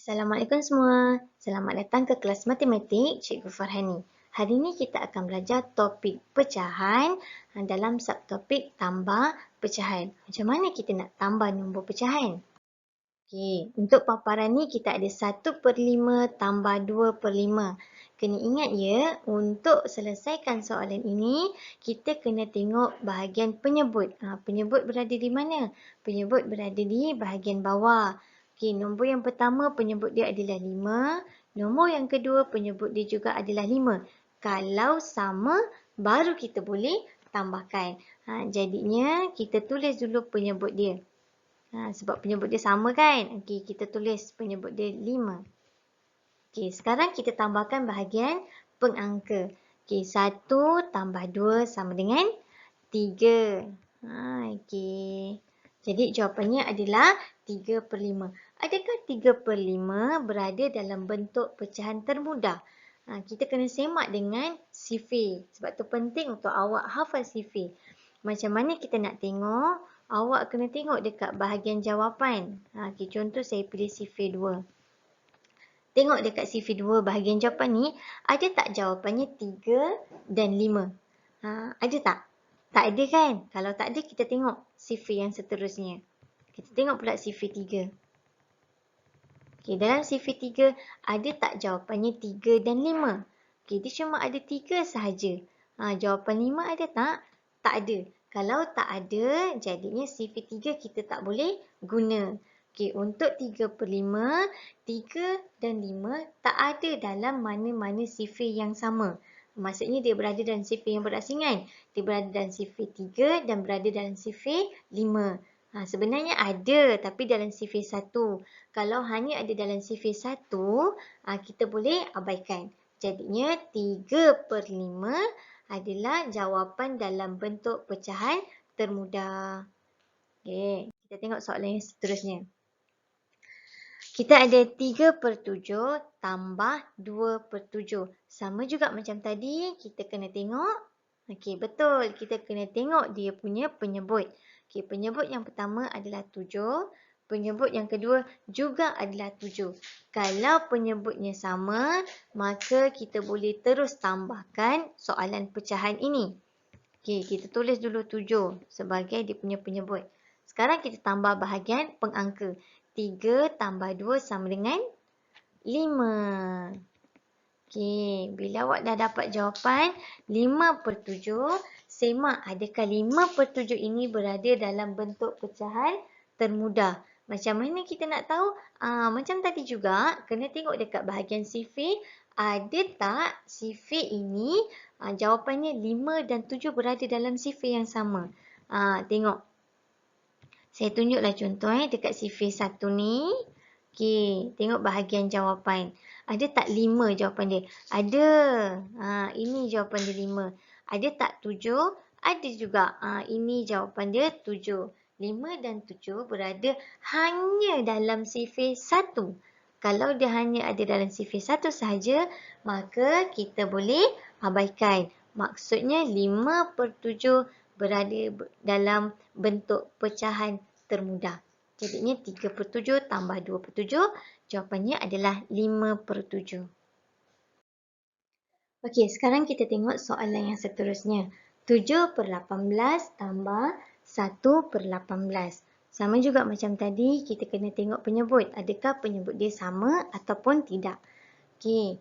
Assalamualaikum semua. Selamat datang ke kelas matematik Cikgu Farhani. Hari ini kita akan belajar topik pecahan dalam subtopik tambah pecahan. Macam mana kita nak tambah nombor pecahan? Okey, untuk paparan ni kita ada 1/5 tambah 2/5. Kena ingat ya, untuk selesaikan soalan ini, kita kena tengok bahagian penyebut. Penyebut berada di mana? Penyebut berada di bahagian bawah. Okey, nombor yang pertama penyebut dia adalah 5. Nombor yang kedua penyebut dia juga adalah 5. Kalau sama, baru kita boleh tambahkan. Jadinya kita tulis dulu penyebut dia. Sebab penyebut dia sama kan? Okey, kita tulis penyebut dia 5. Okey, sekarang kita tambahkan bahagian pengangka. Okey, 1 tambah 2 sama dengan 3. Okey. Jadi jawapannya adalah 3/5. Adakah 3/5 berada dalam bentuk pecahan termudah? Kita kena semak dengan sifir. Sebab tu penting untuk awak hafal sifir. Macam mana kita nak tengok? Awak kena tengok dekat bahagian jawapan. Okay, contoh saya pilih sifir 2. Tengok dekat sifir 2 bahagian jawapan ni, ada tak jawapannya 3 dan 5? Ada tak? Tak ada kan? Kalau tak ada, kita tengok sifir yang seterusnya. Kita tengok pula sifir 3. Okay, dalam sifir 3, ada tak jawapannya 3 dan 5? Okay, dia cuma ada 3 sahaja. Jawapan 5 ada tak? Tak ada. Kalau tak ada, jadinya sifir 3 kita tak boleh guna. Okay, untuk 3/5, 3 dan 5 tak ada dalam mana-mana sifir yang sama. Maksudnya dia berada dalam sifir yang berasingan. Dia berada dalam sifir 3 dan berada dalam sifir 5. Sebenarnya ada tapi dalam sifir 1. Kalau hanya ada dalam sifir 1, kita boleh abaikan. Jadinya 3/5 adalah jawapan dalam bentuk pecahan termudah. Okay, kita tengok soalan yang seterusnya. Kita ada 3/7 tambah 2/7. Sama juga macam tadi, kita kena tengok. Okey, betul. Kita kena tengok dia punya penyebut. Okey, penyebut yang pertama adalah 7. Penyebut yang kedua juga adalah 7. Kalau penyebutnya sama, maka kita boleh terus tambahkan soalan pecahan ini. Okey, kita tulis dulu 7 sebagai dia punya penyebut. Sekarang kita tambah bahagian pengangka. 3 tambah 2 sama dengan 5. Okey, bila awak dah dapat jawapan 5/7, semak adakah 5/7 ini berada dalam bentuk pecahan termudah. Macam mana kita nak tahu? Macam tadi juga, kena tengok dekat bahagian sifir. Ada tak sifir ini jawapannya 5 dan 7 berada dalam sifir yang sama? Tengok. Saya tunjuklah contoh dekat sifir 1 ni. Okey, tengok bahagian jawapan. Ada tak 5 jawapan dia? Ada. Ini jawapan dia 5. Ada tak 7? Ada juga. Ini jawapan dia 7. 5 dan 7 berada hanya dalam sifir 1. Kalau dia hanya ada dalam sifir 1 sahaja, maka kita boleh abaikan. Maksudnya 5/7 berada dalam bentuk pecahan termudah. Jadinya 3/7 tambah 2/7, jawapannya adalah 5/7. Okey, sekarang kita tengok soalan yang seterusnya. 7/18 tambah 1/18. Sama juga macam tadi, kita kena tengok penyebut. Adakah penyebut dia sama ataupun tidak? Okey,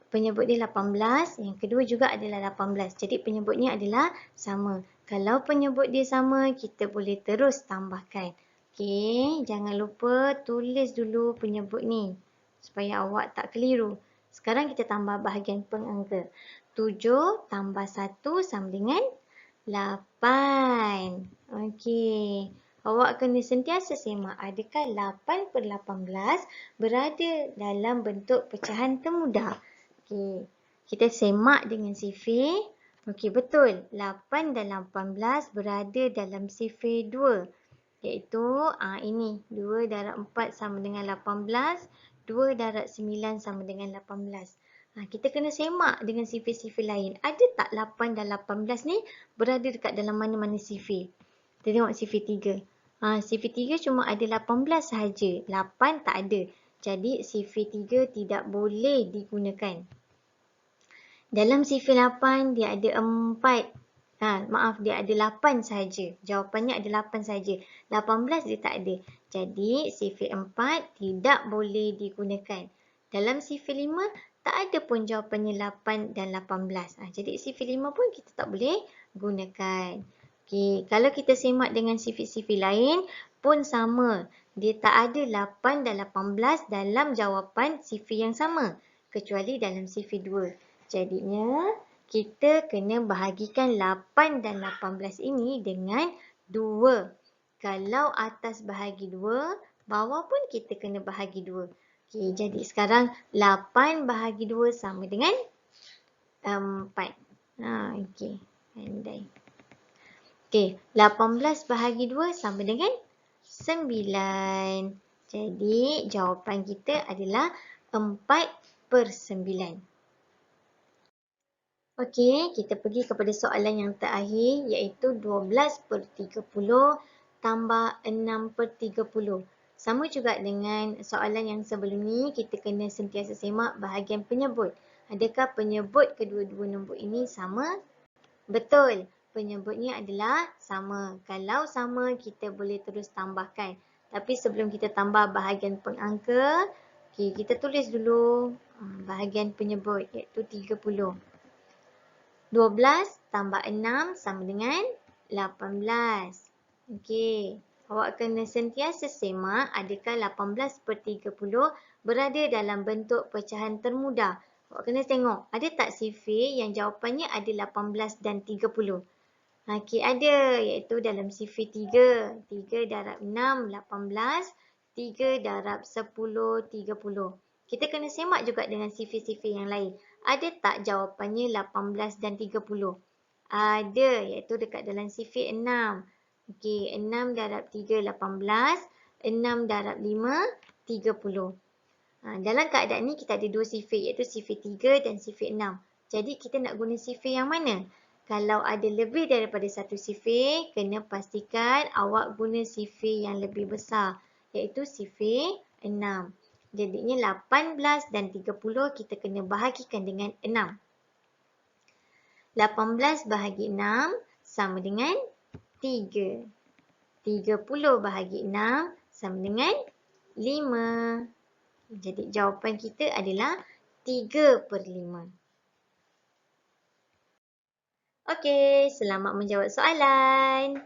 penyebut dia 18, yang kedua juga adalah 18. Jadi penyebutnya adalah sama. Kalau penyebut dia sama, kita boleh terus tambahkan. Okey, jangan lupa tulis dulu penyebut ni supaya awak tak keliru. Sekarang kita tambah bahagian pengangka. 7 tambah 1 sama dengan 8. Okey. Awak kena sentiasa semak adakah 8/18 berada dalam bentuk pecahan termudah. Okey, kita semak dengan sifir. Okey, betul. 8 dan 18 berada dalam sifir 2. Iaitu ini 2 darab 4 sama dengan 18. 2 darab 9 sama dengan 18. Kita kena semak dengan sifir-sifir lain. Ada tak 8 dan 18 ni berada dekat dalam mana-mana sifir? Kita tengok sifir 3. Sifir 3 cuma ada 18 sahaja. 8 tak ada. Jadi sifir 3 tidak boleh digunakan. Dalam sifir 8 dia ada 4. Maaf, dia ada 8 sahaja. Jawapannya ada 8 sahaja. 18 dia tak ada. Jadi sifir 4 tidak boleh digunakan. Dalam sifir 5 tak ada pun jawapannya 8 dan 18. Jadi sifir 5 pun kita tak boleh gunakan. Okey, kalau kita semak dengan sifir-sifir lain pun sama. Dia tak ada 8 dan 18 dalam jawapan sifir yang sama. Kecuali dalam sifir 2. Jadinya, kita kena bahagikan 8 dan 18 ini dengan 2. Kalau atas bahagi 2, bawah pun kita kena bahagi 2. Okey, jadi sekarang 8 bahagi 2 sama dengan 4. Okey, pandai. Okey, 18 bahagi 2 sama dengan 9. Jadi, jawapan kita adalah 4/9. Okey, kita pergi kepada soalan yang terakhir iaitu 12/30 tambah 6/30. Sama juga dengan soalan yang sebelum ni, kita kena sentiasa semak bahagian penyebut. Adakah penyebut kedua-dua nombor ini sama? Betul, penyebutnya adalah sama. Kalau sama, kita boleh terus tambahkan. Tapi sebelum kita tambah bahagian pengangka, okay, kita tulis dulu bahagian penyebut iaitu 30. 12 tambah 6 sama dengan 18. Okey, awak kena sentiasa semak adakah 18/30 berada dalam bentuk pecahan termudah. Awak kena tengok, ada tak sifir yang jawapannya ada 18 dan 30? Okey, ada, iaitu dalam sifir 3. 3 darab 6, 18. 3 darab 10, 30. Kita kena semak juga dengan sifir-sifir yang lain. Ada tak jawapannya 18 dan 30? Ada, iaitu dekat dalam sifir 6. Okey, 6 darab 3, 18. 6 darab 5, 30. Dalam keadaan ni kita ada dua sifir, iaitu sifir 3 dan sifir 6. Jadi kita nak guna sifir yang mana? Kalau ada lebih daripada satu sifir, kena pastikan awak guna sifir yang lebih besar, iaitu sifir 6. Jadinya 18 dan 30 kita kena bahagikan dengan 6. 18 bahagi 6 sama dengan 3. 30 bahagi 6 sama dengan 5. Jadi jawapan kita adalah 3/5. Okey, selamat menjawab soalan.